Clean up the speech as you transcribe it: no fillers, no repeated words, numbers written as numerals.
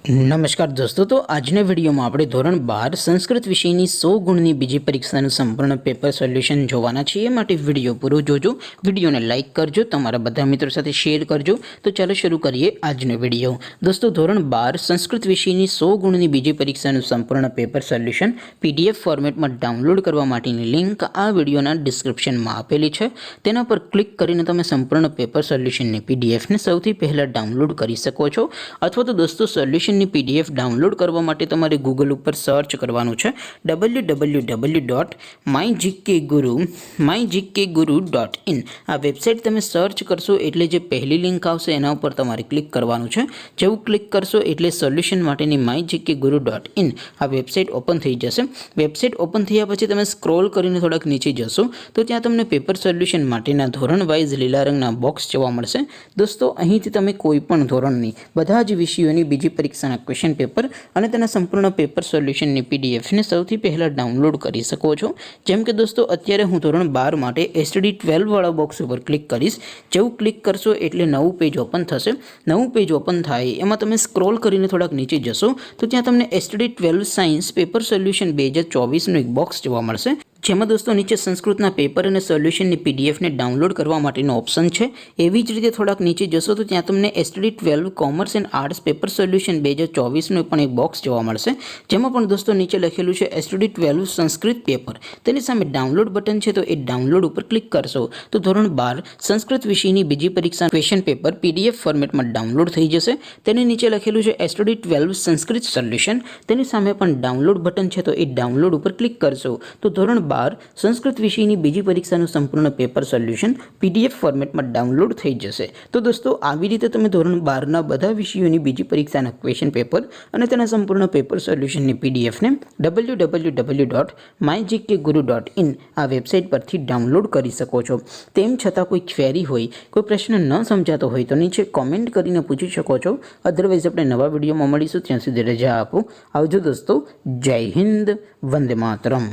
नमस्कार दोस्तों, तो આજના વિડીયોમાં આપણે ધોરણ 12 સંસ્કૃત વિષયની 100 ગુણની બીજી પરીક્ષાનું સંપૂર્ણ પેપર સોલ્યુશન જોવાના છીએ। માટે વિડીયો પૂરો જોજો, વિડીયોને લાઇક કરજો, તમારા બધા મિત્રો સાથે શેર કરજો। તો ચાલો શરૂ કરીએ આજનો વિડીયો। દોસ્તો, ધોરણ 12 સંસ્કૃત વિષયની 100 ગુણની બીજી પરીક્ષાનું સંપૂર્ણ પેપર સોલ્યુશન પીડીએફ ફોર્મેટમાં ડાઉનલોડ કરવા માટેની લિંક આ વિડીયોના ડિસ્ક્રિપ્શનમાં આપેલી છે। તેના પર ક્લિક કરીને તમે સંપૂર્ણ પેપર સોલ્યુશનની પીડીએફને સૌથી પહેલા ડાઉનલોડ કરી શકો છો। અથવા તો દોસ્તો, સોલ્યુશન पीडीएफ डाउनलॉड करवा माटे तमारे गूगल पर सर्च करवानुं छे www.mygkguru.in। आ वेबसाइट तमे सर्च करशो एटले जे पहली लिंक आवशे एना पर तमारे क्लिक करवानुं छे। जेवुं क्लिक करशो एटले सोल्यूशन माटेनी mygkguru.in आ वेबसाइट ओपन थई जशे। वेबसाइट ओपन थया पछी तमे स्क्रॉल करीने थोड़ाक नीचे जशो तो त्यां तमने पेपर सोल्यूशन माटेना धोरण वाइज लीला रंगना बॉक्स जोवा मळशे। दोस्तों, અહીંથી તમે કોઈ પણ ધોરણની બધા જ વિષયોની બીજી પરીક્ષા क्वेश्चन पेपर और तेना संपूर्ण पेपर सोल्यूशन ने पीडीएफ ने सौथी पहला डाउनलॉड कर सको छो। जेम के दोस्तों, अत्यारे हूँ धोरण 12 माटे एसटीडी 12 वाला बॉक्स पर क्लिक करीश। जेवुं क्लिक करशो एटले नवुं पेज ओपन थशे। नवुं पेज ओपन थाय एमां तमे स्क्रॉल करीने थोड़ाक नीचे जशो तो त्यां तमने एसटीडी 12 साइंस पेपर सोल्यूशन 2024 नो एक बॉक्स जोवा मळशे। जेमां दोस्तों नीचे संस्कृतना पेपर और सोल्यूशन ने पीडीएफ ने डाउनलॉड करवा माटेनो ऑप्शन है। एवी ज रीते थोड़ाक नीचे जशो तो त्यां तमने STD 12 commerce and arts paper solution 2024 नो पण एक बॉक्स जोवा मळशे। जेमां पण दोस्तों नीचे लखेलुं छे एसटीडी 12 संस्कृत पेपर। तेनी सामे डाउनलॉड बटन है, तो ए डाउनलॉड पर क्लिक करशो तो धोरण 12 संस्कृत विषयनी बीजी परीक्षा क्वेश्चन पेपर पीडीएफ फॉर्मेट में डाउनलॉड थई जशे। तेनी नीचे लखेलुं छे एसटीडी 12 संस्कृत सोल्यूशन। तेनी सामे पण डाउनलॉड बटन है, तो ए डाउनलॉड पर क्लिक करशो तो धोरण 12 संस्कृत विषयनी बीजी परीक्षाનું संपूर्ण पेपर सोल्यूशन पीडीएफ फॉर्मेट में डाउनलॉड થઈ જશે। तो दोस्तों, આવી રીતે તમે ધોરણ 12 ના બધા વિષયોની બીજી પરીક્ષાના ક્વેશ્ચન પેપર અને તેના સંપૂર્ણ પેપર સોલ્યુશનની પીડીએફ ને www.mygkguru.in આ વેબસાઇટ પરથી ડાઉનલોડ કરી શકો છો। તેમ છતાં કોઈ ક્વેરી હોય, કોઈ પ્રશ્ન ન સમજાતો હોય તો નીચે કોમેન્ટ કરીને પૂછી શકો છો। અધરવાઇઝ આપણે નવા વિડીયોમાં મળીશું, ત્યાં સુધી રજા આપો। આવજો દોસ્તો, જય હિન્દ, વંદે માતરમ।